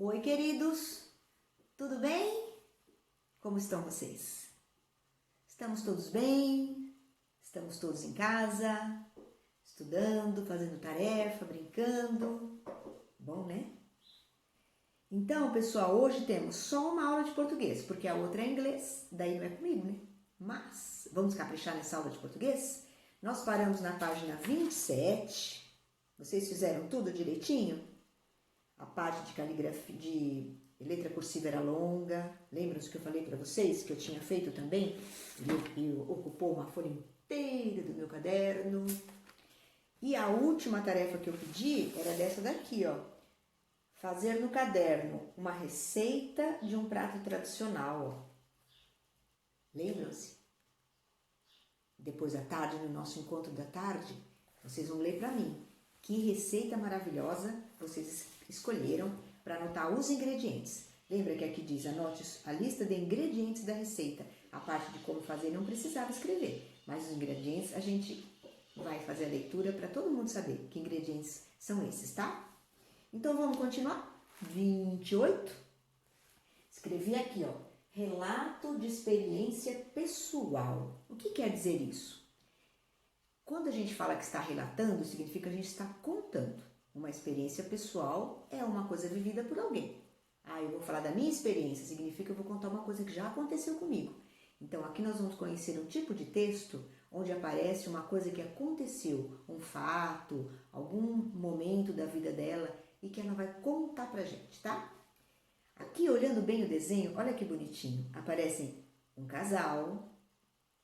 Oi, queridos, tudo bem? Como estão vocês? Estamos todos bem? Estamos todos em casa, estudando, fazendo tarefa, brincando? Bom, né? Então, pessoal, hoje temos só uma aula de português, porque a outra é inglês, daí não é comigo, né? Mas, vamos caprichar nessa aula de português? Nós paramos na página 27. Vocês fizeram tudo direitinho? A parte de caligrafia, de letra cursiva era longa. Lembram-se que eu falei para vocês que eu tinha feito também? E ocupou uma folha inteira do meu caderno. E a última tarefa que eu pedi era dessa daqui, ó. Fazer no caderno uma receita de um prato tradicional, ó. Lembram-se? Depois da tarde, no nosso encontro da tarde, vocês vão ler para mim. Que receita maravilhosa vocês escolheram para anotar os ingredientes. Lembra que aqui diz, anote a lista de ingredientes da receita. A parte de como fazer não precisava escrever, mas os ingredientes a gente vai fazer a leitura para todo mundo saber que ingredientes são esses, tá? Então vamos continuar? 28. Escrevi aqui, ó, relato de experiência pessoal. O que quer dizer isso? Quando a gente fala que está relatando, significa que a gente está contando. Uma experiência pessoal é uma coisa vivida por alguém. Ah, eu vou falar da minha experiência, significa que eu vou contar uma coisa que já aconteceu comigo. Então, aqui nós vamos conhecer um tipo de texto onde aparece uma coisa que aconteceu, um fato, algum momento da vida dela e que ela vai contar pra gente, tá? Aqui, olhando bem o desenho, olha que bonitinho. Aparecem um casal,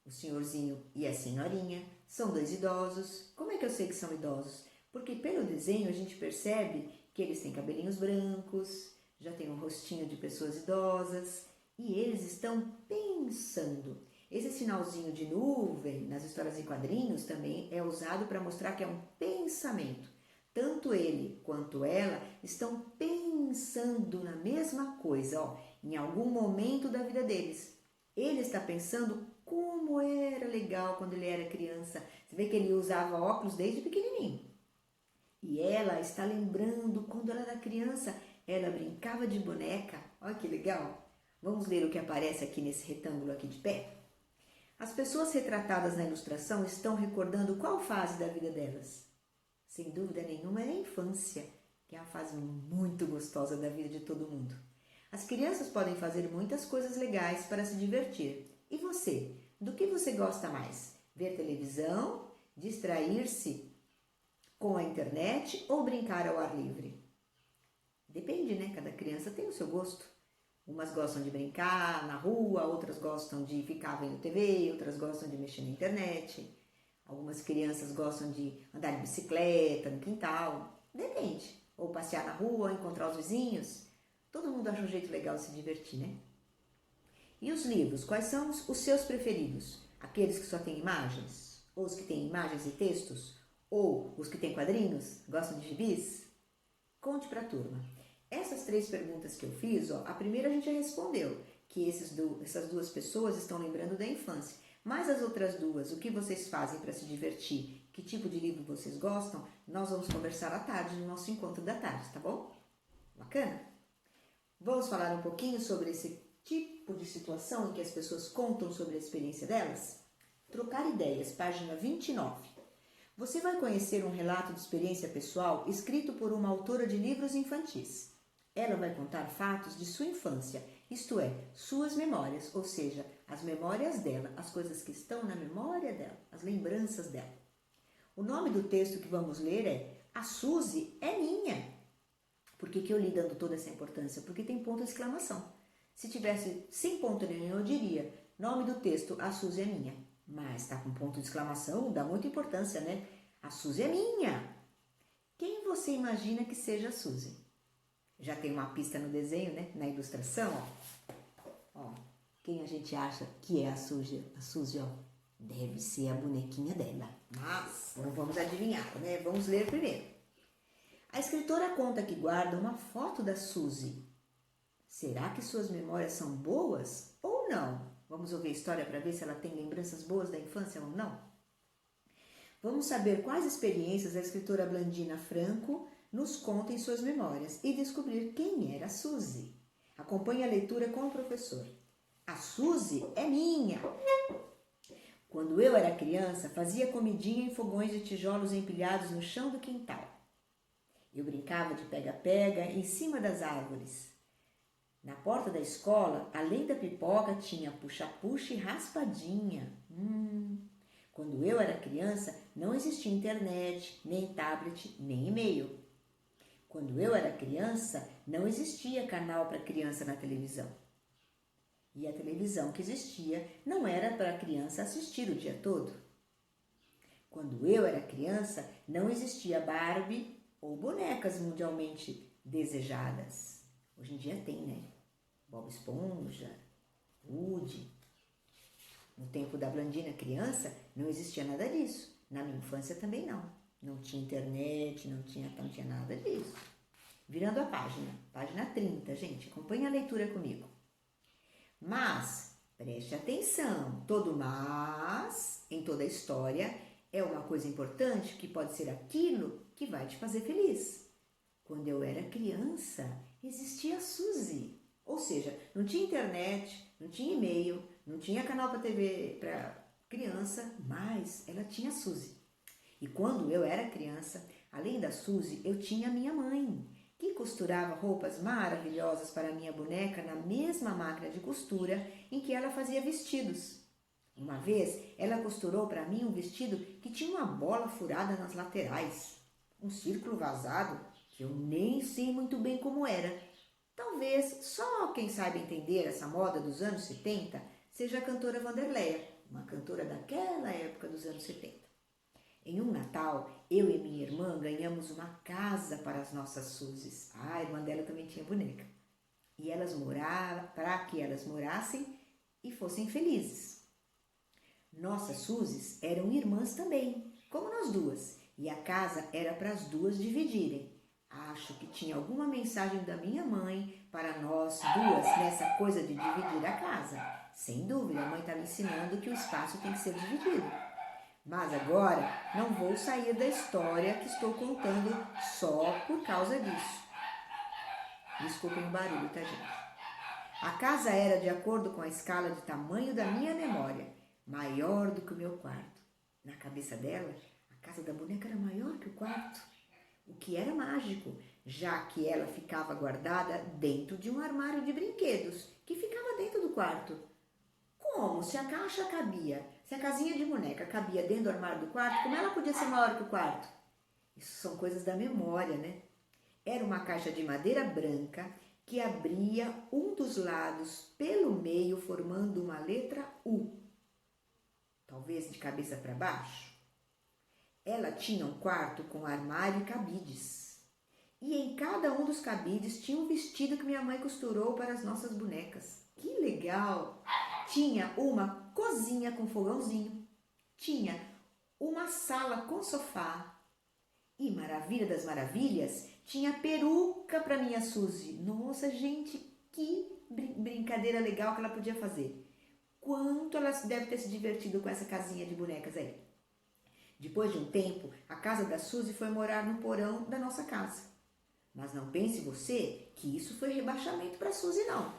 o senhorzinho e a senhorinha, são dois idosos. Como é que eu sei que são idosos? Porque pelo desenho a gente percebe que eles têm cabelinhos brancos, já tem um rostinho de pessoas idosas e eles estão pensando. Esse sinalzinho de nuvem nas histórias em quadrinhos também é usado para mostrar que é um pensamento. Tanto ele quanto ela estão pensando na mesma coisa, ó, em algum momento da vida deles. Ele está pensando como era legal quando ele era criança. Você vê que ele usava óculos desde pequenininho. E ela está lembrando quando ela era criança, ela brincava de boneca. Olha que legal. Vamos ler o que aparece aqui nesse retângulo aqui de pé? As pessoas retratadas na ilustração estão recordando qual fase da vida delas? Sem dúvida nenhuma é a infância, que é uma fase muito gostosa da vida de todo mundo. As crianças podem fazer muitas coisas legais para se divertir. E você? Do que você gosta mais? Ver televisão? Distrair-se com a internet ou brincar ao ar livre? Depende, né? Cada criança tem o seu gosto. Umas gostam de brincar na rua, outras gostam de ficar vendo TV, outras gostam de mexer na internet. Algumas crianças gostam de andar de bicicleta no quintal. Depende. Ou passear na rua, encontrar os vizinhos. Todo mundo acha um jeito legal de se divertir, né? E os livros? Quais são os seus preferidos? Aqueles que só têm imagens? Ou os que têm imagens e textos? Ou os que têm quadrinhos? Gostam de gibis? Conte para a turma. Essas 3 perguntas que eu fiz, ó, a primeira a gente já respondeu, que essas duas pessoas estão lembrando da infância. Mas as outras duas, o que vocês fazem para se divertir? Que tipo de livro vocês gostam? Nós vamos conversar à tarde, no nosso encontro da tarde, tá bom? Bacana? Vamos falar um pouquinho sobre esse tipo de situação em que as pessoas contam sobre a experiência delas? Trocar ideias, página 29. Você vai conhecer um relato de experiência pessoal escrito por uma autora de livros infantis. Ela vai contar fatos de sua infância, isto é, suas memórias, ou seja, as memórias dela, as coisas que estão na memória dela, as lembranças dela. O nome do texto que vamos ler é A Suzy é Minha. Por que eu li dando toda essa importância? Porque tem ponto de exclamação. Se tivesse sem ponto nenhum, eu diria, nome do texto, A Suzy é Minha. Mas está com ponto de exclamação, dá muita importância, né? A Suzy é minha. Quem você imagina que seja a Suzy? Já tem uma pista no desenho, né? Na ilustração, ó. Quem a gente acha que é a Suzy? A Suzy, ó, deve ser a bonequinha dela. Mas não vamos adivinhar, né? Vamos ler primeiro. A escritora conta que guarda uma foto da Suzy. Será que suas memórias são boas ou não? Vamos ouvir a história para ver se ela tem lembranças boas da infância ou não? Vamos saber quais experiências a escritora Blandina Franco nos conta em suas memórias e descobrir quem era a Suzy. Acompanhe a leitura com o professor. A Suzy é minha! Quando eu era criança, fazia comidinha em fogões de tijolos empilhados no chão do quintal. Eu brincava de pega-pega em cima das árvores. Na porta da escola, além da pipoca, tinha puxa-puxa e raspadinha. Quando eu era criança, não existia internet, nem tablet, nem e-mail. Quando eu era criança, não existia canal para criança na televisão. E a televisão que existia não era para a criança assistir o dia todo. Quando eu era criança, não existia Barbie ou bonecas mundialmente desejadas. Hoje em dia tem, né? Bob Esponja, Woody. No tempo da Blandina criança, não existia nada disso. Na minha infância também não. Não tinha internet, não tinha nada disso. Virando a página 30, gente, acompanhe a leitura comigo. Mas, preste atenção, todo mas, em toda a história, é uma coisa importante que pode ser aquilo que vai te fazer feliz. Quando eu era criança, existia a Suzy. Ou seja, não tinha internet, não tinha e-mail, não tinha canal para TV para criança, mas ela tinha a Suzy. E quando eu era criança, além da Suzy, eu tinha a minha mãe, que costurava roupas maravilhosas para minha boneca na mesma máquina de costura em que ela fazia vestidos. Uma vez, ela costurou para mim um vestido que tinha uma bola furada nas laterais, um círculo vazado que eu nem sei muito bem como era. Talvez só quem saiba entender essa moda dos anos 70 seja a cantora Vanderleia, uma cantora daquela época dos anos 70. Em um Natal, eu e minha irmã ganhamos uma casa para as nossas Suzys. A irmã dela também tinha boneca. E elas moravam, para que elas morassem e fossem felizes. Nossas Suzys eram irmãs também, como nós duas. E a casa era para as duas dividirem. Acho que tinha alguma mensagem da minha mãe para nós duas nessa coisa de dividir a casa. Sem dúvida, a mãe estava ensinando que o espaço tem que ser dividido. Mas agora não vou sair da história que estou contando só por causa disso. Desculpem o barulho, tá, gente? A casa era de acordo com a escala de tamanho da minha memória, maior do que o meu quarto. Na cabeça dela, a casa da boneca era maior que o quarto, o que era mágico, já que ela ficava guardada dentro de um armário de brinquedos, que ficava dentro do quarto. Como? Se a caixa cabia, se a casinha de boneca cabia dentro do armário do quarto, como ela podia ser maior que o quarto? Isso são coisas da memória, né? Era uma caixa de madeira branca que abria um dos lados pelo meio, formando uma letra U. Talvez de cabeça para baixo. Ela tinha um quarto com armário e cabides. E em cada um dos cabides tinha um vestido que minha mãe costurou para as nossas bonecas. Que legal! Tinha uma cozinha com fogãozinho. Tinha uma sala com sofá. E maravilha das maravilhas, tinha peruca para minha Suzy. Nossa, gente, que brincadeira legal que ela podia fazer. Quanto ela deve ter se divertido com essa casinha de bonecas aí. Depois de um tempo, a casa da Suzy foi morar no porão da nossa casa. Mas não pense você que isso foi rebaixamento para a Suzy, não.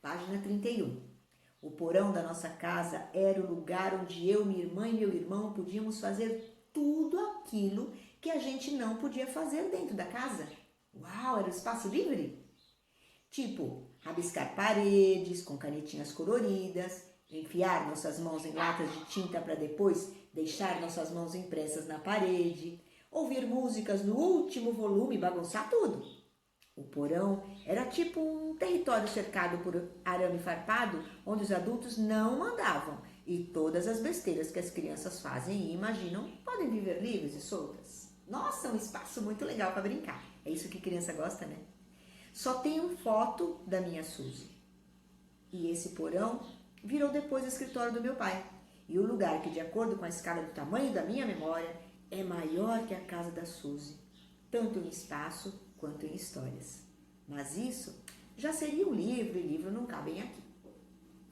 Página 31. O porão da nossa casa era o lugar onde eu, minha irmã e meu irmão podíamos fazer tudo aquilo que a gente não podia fazer dentro da casa. Uau, era um espaço livre? Tipo, rabiscar paredes com canetinhas coloridas, enfiar nossas mãos em latas de tinta para depois deixar nossas mãos impressas na parede, ouvir músicas no último volume e bagunçar tudo. O porão era tipo um território cercado por arame farpado, onde os adultos não mandavam e todas as besteiras que as crianças fazem e imaginam podem viver livres e soltas. Nossa, um espaço muito legal para brincar. É isso que criança gosta, né? Só tenho foto da minha Suzy. E esse porão virou depois o escritório do meu pai. E o lugar que, de acordo com a escala do tamanho da minha memória, é maior que a casa da Suzy, tanto em espaço quanto em histórias. Mas isso já seria um livro, e livro não cabem aqui.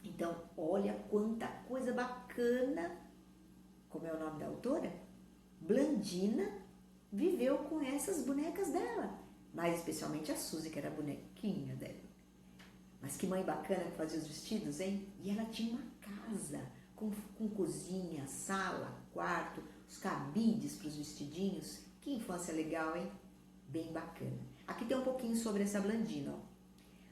Então, olha quanta coisa bacana. Como é o nome da autora? Blandina viveu com essas bonecas dela, mais especialmente a Suzy, que era a bonequinha dela. Mas que mãe bacana que fazia os vestidos, hein? E ela tinha uma casa com cozinha, sala, quarto, os cabides para os vestidinhos. Que infância legal, hein? Bem bacana. Aqui tem um pouquinho sobre essa Blandina, ó.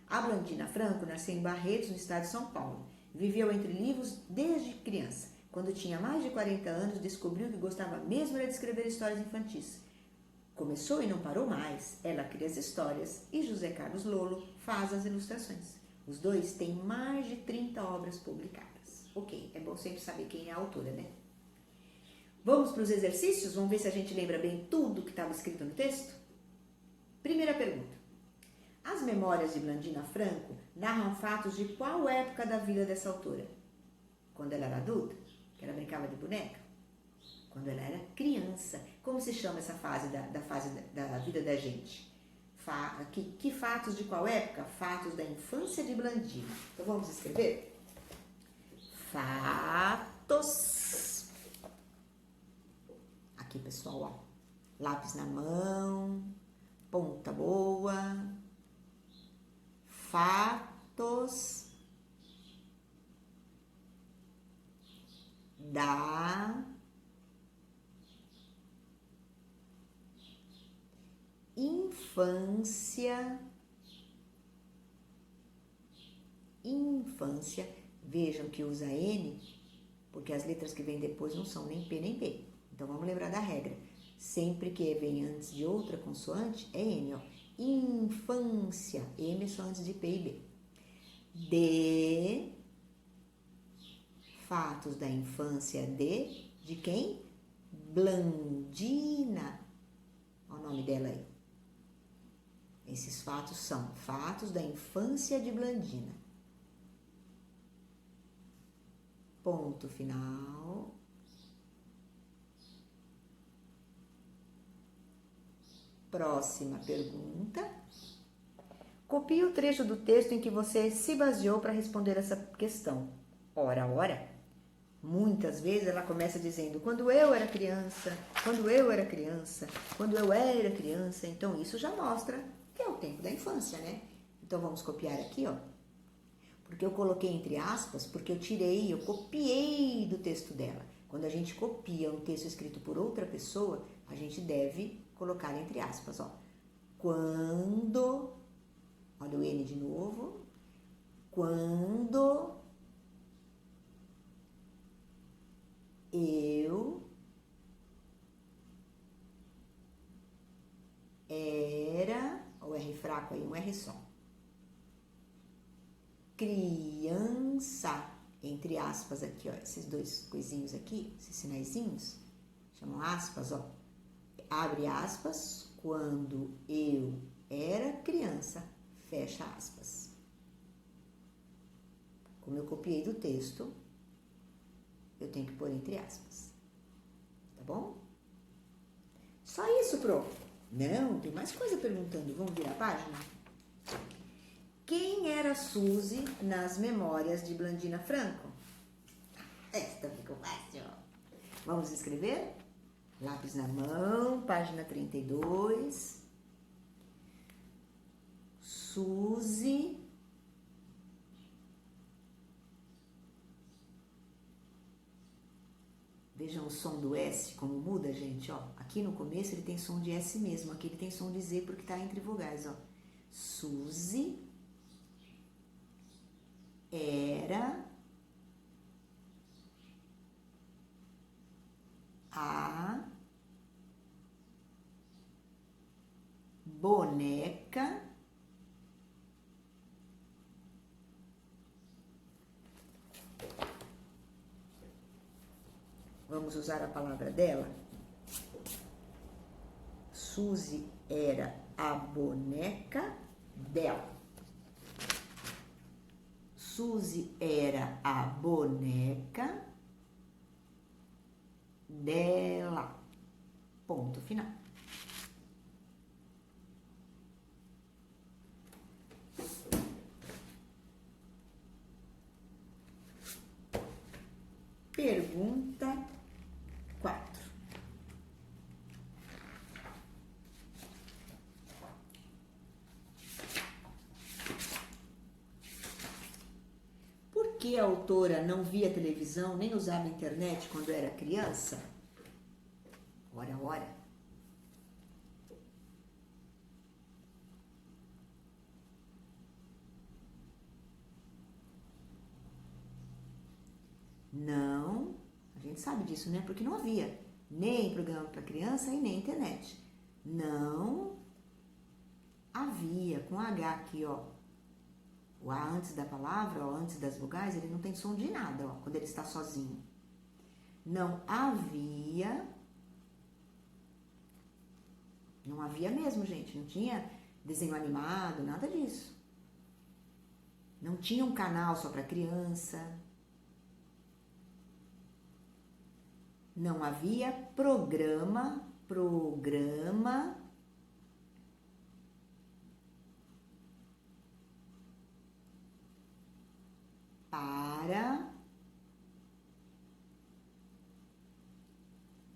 A Blandina Franco nasceu em Barretos, no estado de São Paulo. Viveu entre livros desde criança. Quando tinha mais de 40 anos, descobriu que gostava mesmo era de escrever histórias infantis. Começou e não parou mais. Ela cria as histórias e José Carlos Lolo faz as ilustrações. Os dois têm mais de 30 obras publicadas. Ok, é bom sempre saber quem é a autora, né? Vamos para os exercícios? Vamos ver se a gente lembra bem tudo que estava escrito no texto? Primeira pergunta. As memórias de Blandina Franco narram fatos de qual época da vida dessa autora? Quando ela era adulta? Que ela brincava de boneca? Quando ela era criança. Como se chama essa fase da vida da gente? Que fatos de qual época? Fatos da infância de Blandina. Então vamos escrever? Fatos. Aqui, pessoal, ó. Lápis na mão, ponta boa. Fatos da infância. Vejam que usa N, porque as letras que vêm depois não são nem P nem B. Então vamos lembrar da regra. Sempre que vem antes de outra consoante, é N, ó. Infância. M é só antes de P e B. De fatos da infância de quem? Blandina. Olha o nome dela aí. Esses fatos são fatos da infância de Blandina. Ponto final. Próxima pergunta. Copie o trecho do texto em que você se baseou para responder essa questão. Ora, ora. Muitas vezes ela começa dizendo, quando eu era criança, quando eu era criança, quando eu era criança. Então, isso já mostra que é o tempo da infância, né? Então, vamos copiar aqui, ó. Porque eu coloquei entre aspas, porque eu copiei do texto dela. Quando a gente copia um texto escrito por outra pessoa, a gente deve colocar entre aspas, ó. Quando, olha o N de novo, quando eu era, o R fraco aí, um R só. Criança, entre aspas aqui, ó, esses dois coisinhos aqui, esses sinaizinhos, chamam aspas, ó. Abre aspas, quando eu era criança, fecha aspas. Como eu copiei do texto, eu tenho que pôr entre aspas. Tá bom? Só isso, Pro? Não, tem mais coisa perguntando. Vamos virar a página? Quem era Suzy nas memórias de Blandina Franco? Esta ficou fácil. Vamos escrever? Lápis na mão, página 32. Suzy vejam o som do S, como muda, gente, ó. Aqui no começo ele tem som de S mesmo, aqui ele tem som de Z porque tá entre vogais, ó. Suzy era a boneca vamos usar a palavra dela. Suzy era a boneca dela. Suzy era a boneca dela. Ponto final. Pergunta 4. que a autora não via televisão, nem usava internet quando era criança? Ora, ora. Não, a gente sabe disso, né? Porque não havia nem programa para criança e nem internet. Não havia, com H aqui, ó. O A antes da palavra, ó, antes das vogais, ele não tem som de nada, ó, quando ele está sozinho. Não havia mesmo, gente. Não tinha desenho animado, nada disso. Não tinha um canal só para criança. Não havia programa para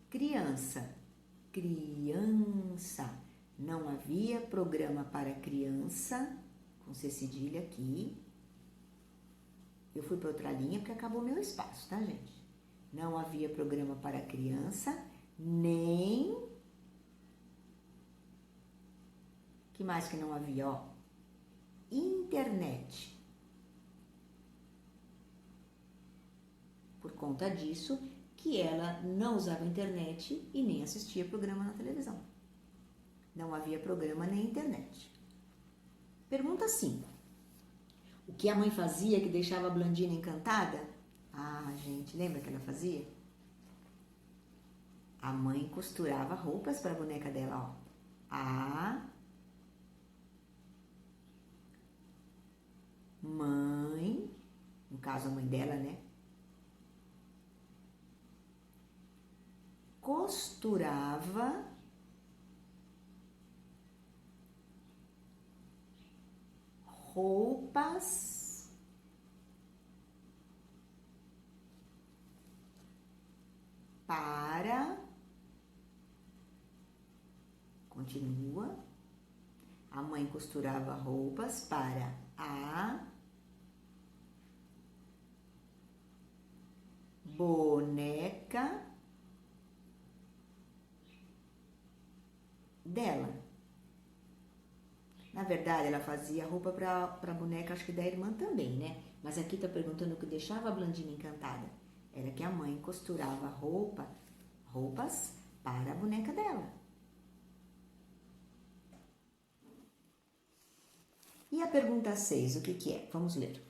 criança. Criança. Não havia programa para criança, com C cedilha aqui. Eu fui para outra linha porque acabou meu espaço, tá, gente? Não havia programa para criança, nem... Que mais que não havia, ó? Internet. Por conta disso, que ela não usava internet e nem assistia programa na televisão. Não havia programa nem internet. Pergunta 5. O que a mãe fazia que deixava a Blandina encantada? Ah, gente, lembra que ela fazia? A mãe costurava roupas para a boneca dela, ó. A mãe, no caso a mãe dela, né? Costurava roupas para... Continua. A mãe costurava roupas para a boneca dela. Na verdade, ela fazia roupa para a boneca, acho que da irmã também, né? Mas aqui tá perguntando o que deixava a Blandina encantada. Era que a mãe costurava roupas para a boneca dela. E a pergunta 6, o que é? Vamos ler.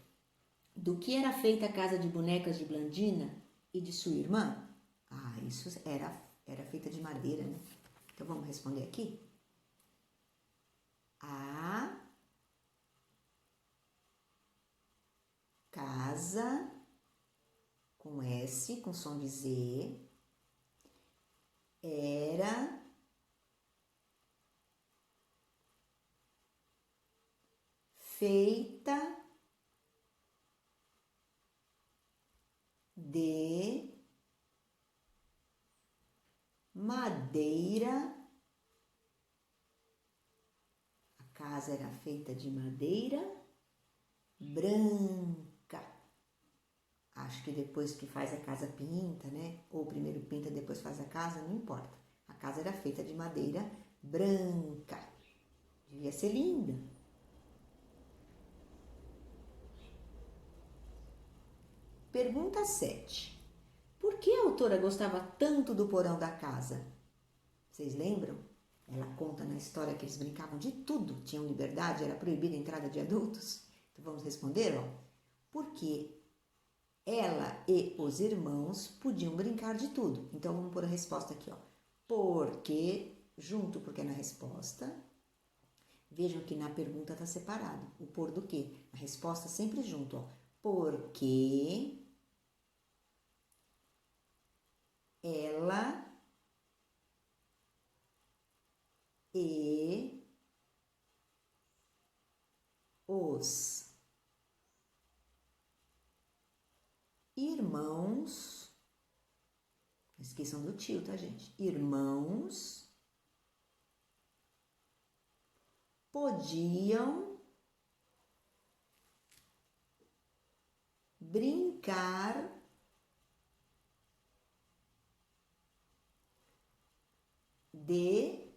Do que era feita a casa de bonecas de Blandina e de sua irmã? Ah, isso era feita de madeira, né? Então vamos responder aqui. A casa com S, com som de Z, era feita de madeira. A casa era feita de madeira branca. Acho que depois que faz a casa pinta, né? Ou primeiro pinta, depois faz a casa, não importa. A casa era feita de madeira branca. Devia ser linda. Pergunta 7. Por que a autora gostava tanto do porão da casa? Vocês lembram? Ela conta na história que eles brincavam de tudo, tinham liberdade, era proibida a entrada de adultos. Então vamos responder, ó. Porque ela e os irmãos podiam brincar de tudo. Então vamos pôr a resposta aqui, ó. Porque, junto porque é na resposta. Vejam que na pergunta está separado. O por do quê? A resposta sempre junto, ó. Porque ela e os irmãos, não esqueçam do tio, tá, gente? Irmãos podiam brincar de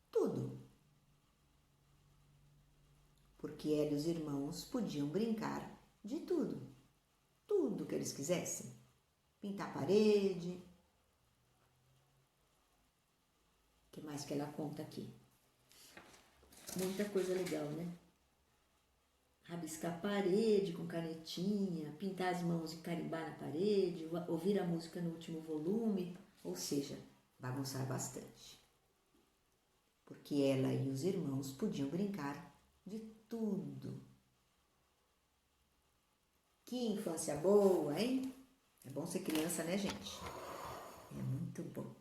tudo. Porque ela e os irmãos podiam brincar de tudo. Tudo que eles quisessem. Pintar a parede. O que mais que ela conta aqui? Muita coisa legal, né? Rabiscar a parede com canetinha, pintar as mãos e carimbar na parede, ouvir a música no último volume, ou seja, bagunçar bastante. Porque ela e os irmãos podiam brincar de tudo. Que infância boa, hein? É bom ser criança, né, gente? É muito bom.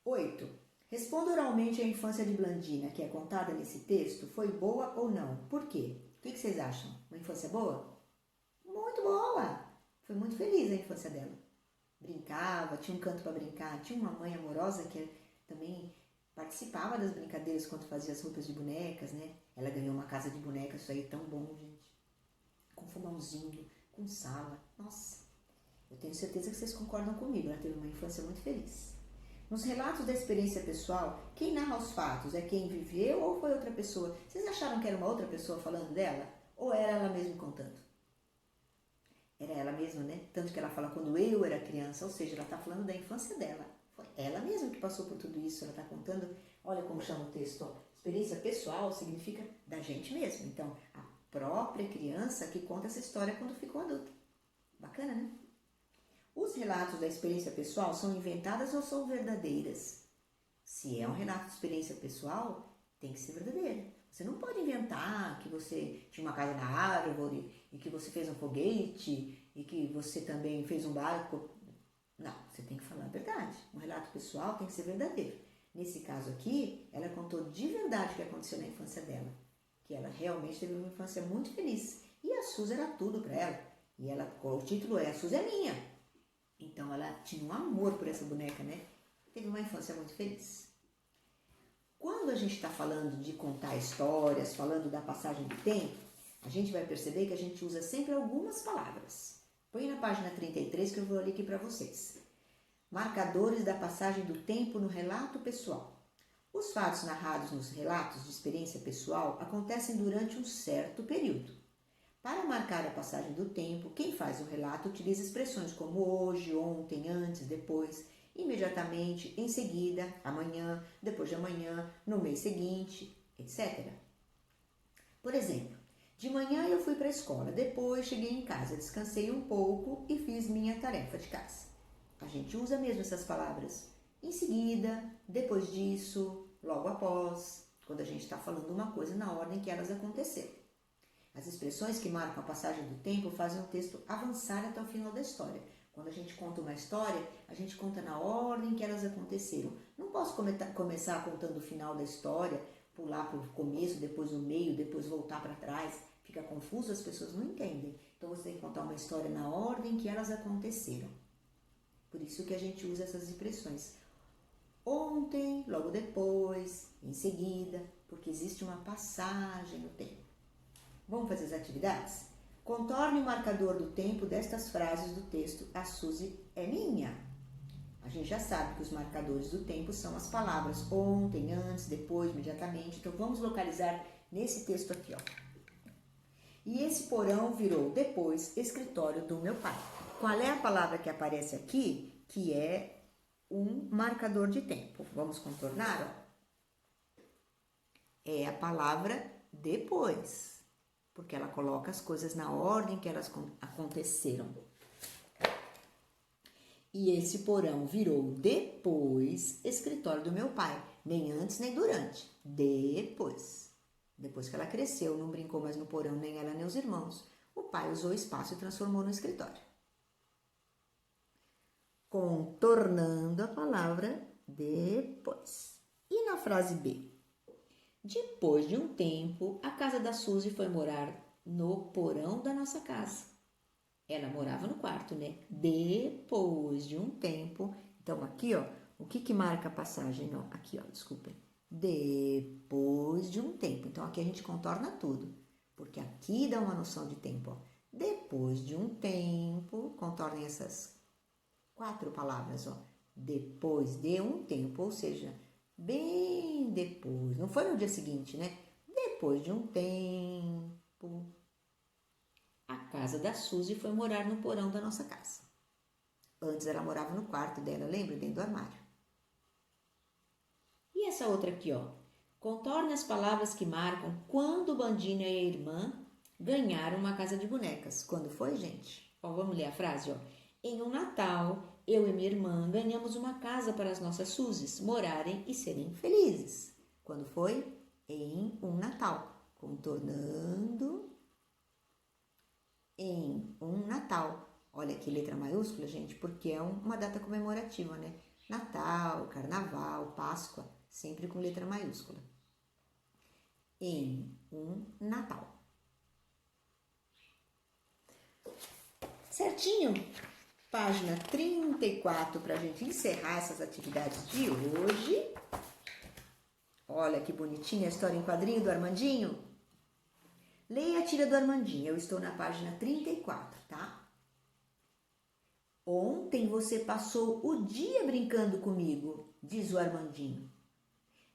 8. Responda oralmente a infância de Blandina, que é contada nesse texto, foi boa ou não? Por quê? O que vocês acham? Uma infância boa? Muito boa! Foi muito feliz a infância dela. Brincava, tinha um canto para brincar, tinha uma mãe amorosa que também participava das brincadeiras quando fazia as roupas de bonecas, né? Ela ganhou uma casa de bonecas, isso aí é tão bom, gente. Com fogãozinho, com sala. Nossa, eu tenho certeza que vocês concordam comigo, ela teve uma infância muito feliz. Nos relatos da experiência pessoal, quem narra os fatos é quem viveu ou foi outra pessoa? Vocês acharam que era uma outra pessoa falando dela? Ou era ela mesma contando? Era ela mesma, né? Tanto que ela fala quando eu era criança, ou seja, ela está falando da infância dela. Foi ela mesma que passou por tudo isso, ela está contando, olha como chama o texto, ó. Experiência pessoal significa da gente mesmo. Então, a própria criança que conta essa história quando ficou adulta. Bacana, né? Os relatos da experiência pessoal são inventadas ou são verdadeiras? Se é um relato de experiência pessoal, tem que ser verdadeira. Você não pode inventar que você tinha uma casa na árvore e que você fez um foguete e que você também fez um barco. Não, você tem que falar a verdade. Um relato pessoal tem que ser verdadeiro. Nesse caso aqui, ela contou de verdade o que aconteceu na infância dela. Que ela realmente teve uma infância muito feliz. E a Suzy era tudo para ela. E ela, o título é A Suzy é Minha. Então ela tinha um amor por essa boneca, né? Teve uma infância muito feliz. Quando a gente está falando de contar histórias, falando da passagem do tempo, a gente vai perceber que a gente usa sempre algumas palavras. Põe na página 33 que eu vou ler aqui para vocês. Marcadores da passagem do tempo no relato pessoal. Os fatos narrados nos relatos de experiência pessoal acontecem durante um certo período. Para marcar a passagem do tempo, quem faz o relato utiliza expressões como hoje, ontem, antes, depois, imediatamente, em seguida, amanhã, depois de amanhã, no mês seguinte, etc. Por exemplo, de manhã eu fui para a escola, depois cheguei em casa, descansei um pouco e fiz minha tarefa de casa. A gente usa mesmo essas palavras. Em seguida, depois disso, logo após, quando a gente está falando uma coisa na ordem que elas aconteceram. As expressões que marcam a passagem do tempo fazem o texto avançar até o final da história. Quando a gente conta uma história, a gente conta na ordem que elas aconteceram. Não posso começar contando o final da história, pular para o começo, depois o meio, depois voltar para trás. Fica confuso, as pessoas não entendem. Então você tem que contar uma história na ordem que elas aconteceram. Por isso que a gente usa essas expressões. Ontem, logo depois, em seguida, porque existe uma passagem no tempo. Vamos fazer as atividades? Contorne o marcador do tempo destas frases do texto A Suzy é minha. A gente já sabe que os marcadores do tempo são as palavras ontem, antes, depois, imediatamente. Então vamos localizar nesse texto aqui, ó. E esse porão virou depois escritório do meu pai. Qual é a palavra que aparece aqui? Que é um marcador de tempo. Vamos contornar, ó. É a palavra depois. Porque ela coloca as coisas na ordem que elas aconteceram. E esse porão virou depois escritório do meu pai. Nem antes, nem durante. Depois. Depois que ela cresceu, não brincou mais no porão, nem ela, nem os irmãos. O pai usou o espaço e transformou no escritório. Contornando a palavra depois. E na frase B? Depois de um tempo, a casa da Suzy foi morar no porão da nossa casa. Ela morava no quarto, né? Depois de um tempo. Então, aqui, ó, o que marca a passagem? Não, aqui, ó, desculpem. Depois de um tempo. Então, aqui a gente contorna tudo. porque aqui dá uma noção de tempo. Ó. Depois de um tempo, contornem essas 4 palavras, ó. Depois de um tempo, ou seja, bem depois, não foi no dia seguinte, né? Depois de um tempo, a casa da Suzy foi morar no porão da nossa casa. Antes ela morava no quarto dela, lembra? Dentro do armário. E essa outra aqui, ó. Contorne as palavras que marcam quando o Bandinho e a irmã ganharam uma casa de bonecas. Quando foi, gente? Ó, vamos ler a frase, ó. Em um Natal, eu e minha irmã ganhamos uma casa para as nossas Suzys morarem e serem felizes. Quando foi? Em um Natal. Contornando em um Natal. Olha que letra maiúscula, gente, porque é uma data comemorativa, né? Natal, Carnaval, Páscoa, sempre com letra maiúscula. Em um Natal. Certinho? Página 34 para a gente encerrar essas atividades de hoje. Olha que bonitinha a história em quadrinho do Armandinho. Leia a tira do Armandinho, eu estou na página 34, tá? Ontem você passou o dia brincando comigo, diz o Armandinho,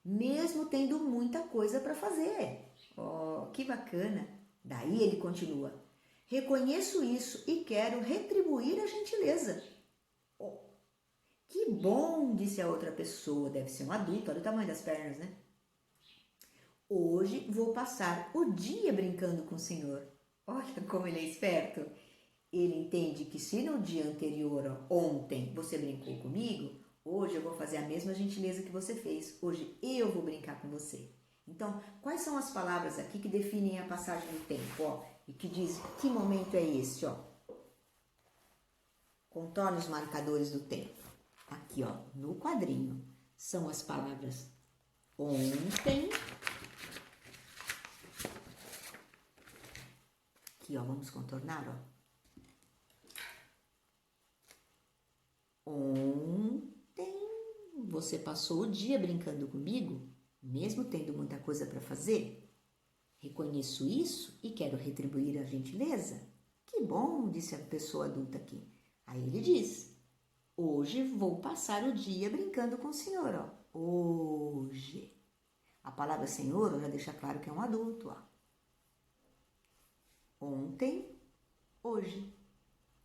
mesmo tendo muita coisa para fazer. Oh, que bacana! Daí ele continua. Reconheço isso e quero retribuir a gentileza. Oh, que bom, disse a outra pessoa. Deve ser um adulto, olha o tamanho das pernas, né? Hoje vou passar o dia brincando com o senhor. Olha como ele é esperto. Ele entende que se no dia anterior, ontem, você brincou comigo, hoje eu vou fazer a mesma gentileza que você fez. Hoje eu vou brincar com você. Então, quais são as palavras aqui que definem a passagem do tempo, ó? E que diz que momento é esse, ó? Contorne os marcadores do tempo. Aqui, ó, no quadrinho, são as palavras ontem. Aqui, ó, vamos contornar, ó. Ontem você passou o dia brincando comigo, mesmo tendo muita coisa para fazer? Reconheço isso e quero retribuir a gentileza. Que bom, disse a pessoa adulta aqui. Aí ele diz, hoje vou passar o dia brincando com o senhor, ó. Hoje. A palavra senhor já deixa claro que é um adulto, ó. Ontem, hoje.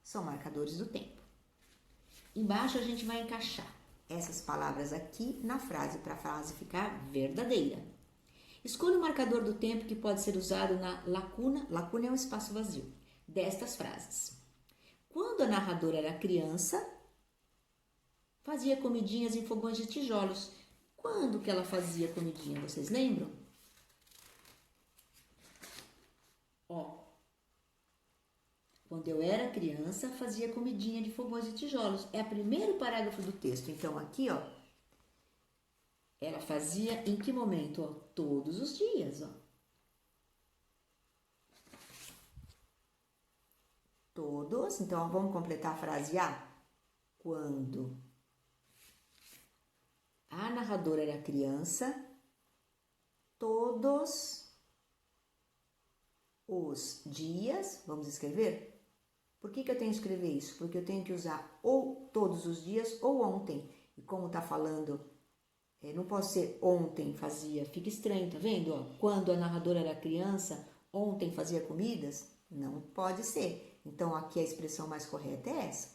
São marcadores do tempo. Embaixo a gente vai encaixar essas palavras aqui na frase, para a frase ficar verdadeira. Escolha o marcador do tempo que pode ser usado na lacuna é um espaço vazio, destas frases. Quando a narradora era criança, fazia comidinhas em fogões de tijolos. Quando que ela fazia comidinha, vocês lembram? Ó. Quando eu era criança, fazia comidinha de fogões de tijolos. É o primeiro parágrafo do texto. Então, aqui, ó, ela fazia em que momento? Ó, todos os dias, ó. Todos. Então, ó, vamos completar a frase A. Quando a narradora era criança, todos os dias, vamos escrever? Por que eu tenho que escrever isso? Porque eu tenho que usar ou todos os dias ou ontem. E como tá falando, não pode ser ontem fazia, fica estranho, tá vendo? Ó, quando a narradora era criança, ontem fazia comidas? Não pode ser. Então, aqui a expressão mais correta é essa.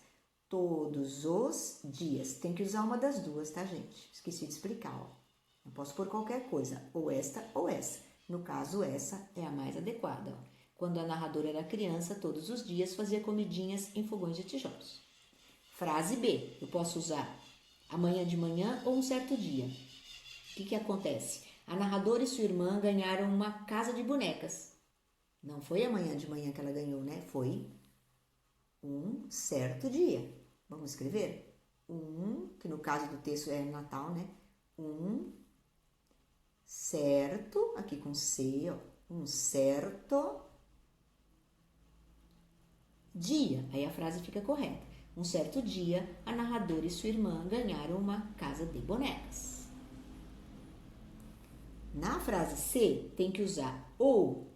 Todos os dias. Tem que usar uma das duas, tá, gente? Esqueci de explicar, ó. Não posso pôr qualquer coisa, ou esta ou essa. No caso, essa é a mais adequada, ó. Quando a narradora era criança, todos os dias fazia comidinhas em fogões de tijolos. Frase B. Eu posso usar amanhã de manhã ou um certo dia. O que acontece? A narradora e sua irmã ganharam uma casa de bonecas. Não foi amanhã de manhã que ela ganhou, né? Foi um certo dia. Vamos escrever? Que no caso do texto é Natal, né? Um certo, aqui com C, ó. Um certo dia. Aí a frase fica correta. Um certo dia, a narradora e sua irmã ganharam uma casa de bonecas. Na frase C, tem que usar ou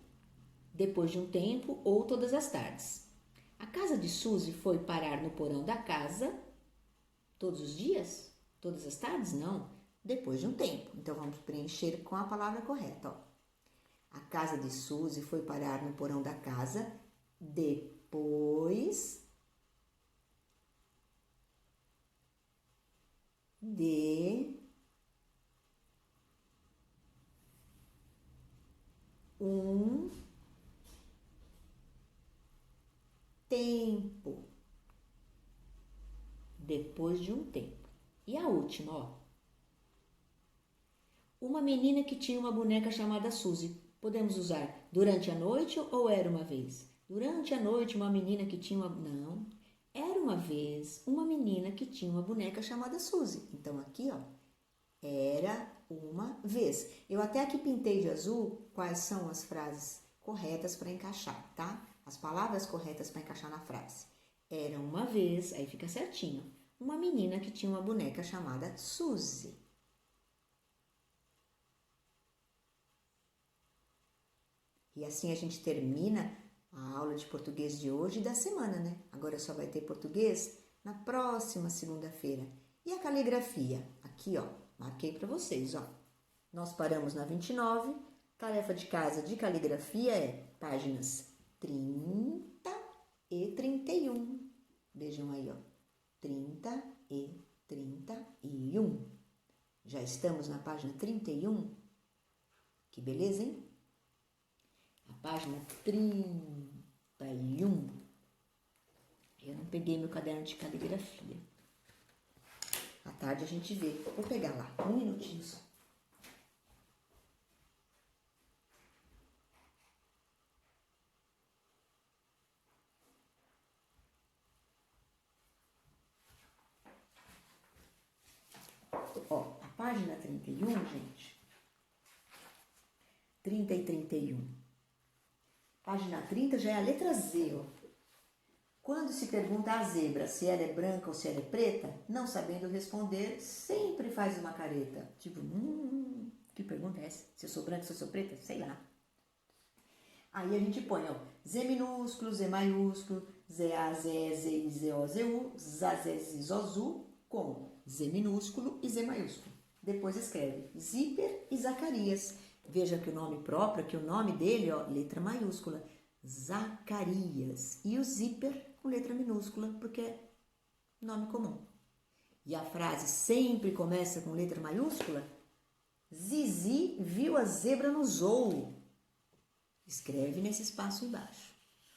depois de um tempo ou todas as tardes. A casa de Suzy foi parar no porão da casa todos os dias? Todas as tardes? Não. Depois de um tempo. Então vamos preencher com a palavra correta. Ó. A casa de Suzy foi parar no porão da casa depois de um tempo. Depois de um tempo. E a última, ó. Uma menina que tinha uma boneca chamada Suzy. Podemos usar durante a noite ou era uma vez? Durante a noite, uma menina que tinha uma... Não. Era uma vez uma menina que tinha uma boneca chamada Suzy. Então aqui, ó, era uma vez. Eu até aqui pintei de azul quais são as frases corretas para encaixar, tá? As palavras corretas para encaixar na frase. Era uma vez, aí fica certinho, uma menina que tinha uma boneca chamada Suzy. E assim a gente termina a aula de português de hoje e da semana, né? Agora só vai ter português na próxima segunda-feira. E a caligrafia? Aqui, ó, marquei para vocês, ó. Nós paramos na 29. Tarefa de casa de caligrafia é páginas 30 e 31. Vejam aí, ó. 30 e 31. Já estamos na página 31. Que beleza, hein? A página 31. Eu não peguei meu caderno de caligrafia. À tarde a gente vê. Vou pegar lá, um minutinho só. Ó, a página 31, gente. 30 e 31. Página 30 já é a letra Z, ó. Quando se pergunta à zebra se ela é branca ou se ela é preta, não sabendo responder, sempre faz uma careta. Tipo, que pergunta é essa? Se eu sou branca, se eu sou preta? Sei lá. Aí a gente põe, ó, Z minúsculo, Z maiúsculo, ZA, ZE, ZI, ZO, ZU, ZAZE, ZOZU, com Z minúsculo e Z maiúsculo. Depois escreve Zíper e Zacarias. Veja que o nome próprio, que o nome dele, ó, letra maiúscula, Zacarias. E o zíper com letra minúscula, porque é nome comum. E a frase sempre começa com letra maiúscula. Zizi viu a zebra no zoo. Escreve nesse espaço embaixo.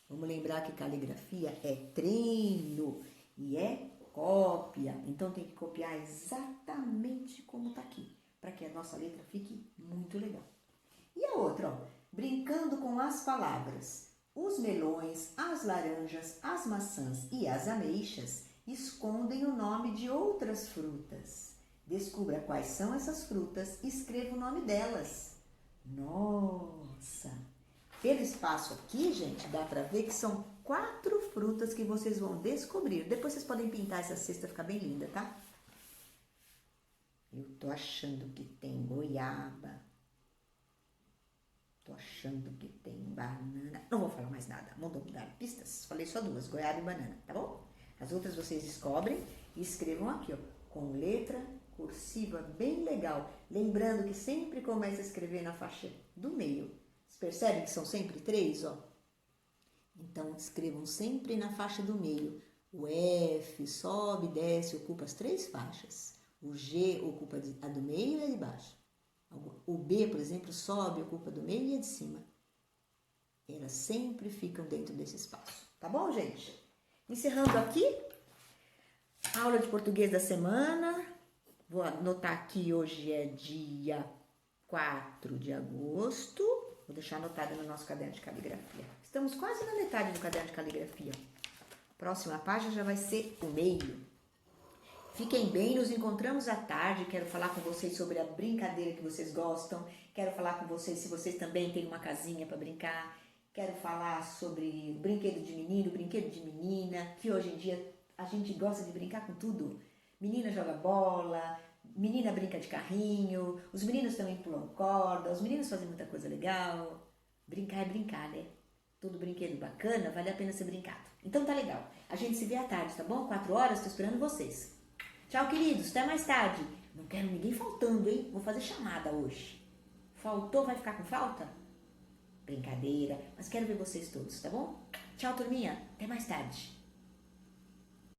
Vamos lembrar que caligrafia é treino e é cópia. Então tem que copiar exatamente como está aqui, para que a nossa letra fique muito legal. E a outra, ó, brincando com as palavras. Os melões, as laranjas, as maçãs e as ameixas escondem o nome de outras frutas. Descubra quais são essas frutas e escreva o nome delas. Nossa! Pelo espaço aqui, gente, dá para ver que são 4 frutas que vocês vão descobrir. Depois vocês podem pintar essa cesta, ficar bem linda, tá? Eu tô achando que tem goiaba. Tô achando que tem banana. Não vou falar mais nada. Vamos dar pistas. Falei só 2, goiaba e banana, tá bom? As outras vocês descobrem e escrevam aqui, ó, com letra cursiva bem legal. Lembrando que sempre começa a escrever na faixa do meio. Vocês percebem que são sempre 3, ó? Então, escrevam sempre na faixa do meio. O F sobe, desce, ocupa as 3 faixas. O G ocupa a do meio e a de baixo. O B, por exemplo, sobe, ocupa do meio e a de cima. Elas sempre ficam dentro desse espaço. Tá bom, gente? Encerrando aqui, a aula de português da semana. Vou anotar aqui, hoje é dia 4 de agosto. Vou deixar anotado no nosso caderno de caligrafia. Estamos quase na metade do caderno de caligrafia. Próxima página já vai ser o meio. Fiquem bem, nos encontramos à tarde. Quero falar com vocês sobre a brincadeira que vocês gostam. Quero falar com vocês se vocês também têm uma casinha para brincar. Quero falar sobre brinquedo de menino, brinquedo de menina, que hoje em dia a gente gosta de brincar com tudo. Menina joga bola, menina brinca de carrinho, os meninos também pulam corda, os meninos fazem muita coisa legal. Brincar é brincar, né? todo brinquedo bacana, vale a pena ser brincado. Então tá legal. A gente se vê à tarde, tá bom? 4 horas, tô esperando vocês. Tchau, queridos. Até mais tarde. Não quero ninguém faltando, hein? Vou fazer chamada hoje. Faltou, vai ficar com falta? Brincadeira. Mas quero ver vocês todos, tá bom? Tchau, turminha. Até mais tarde.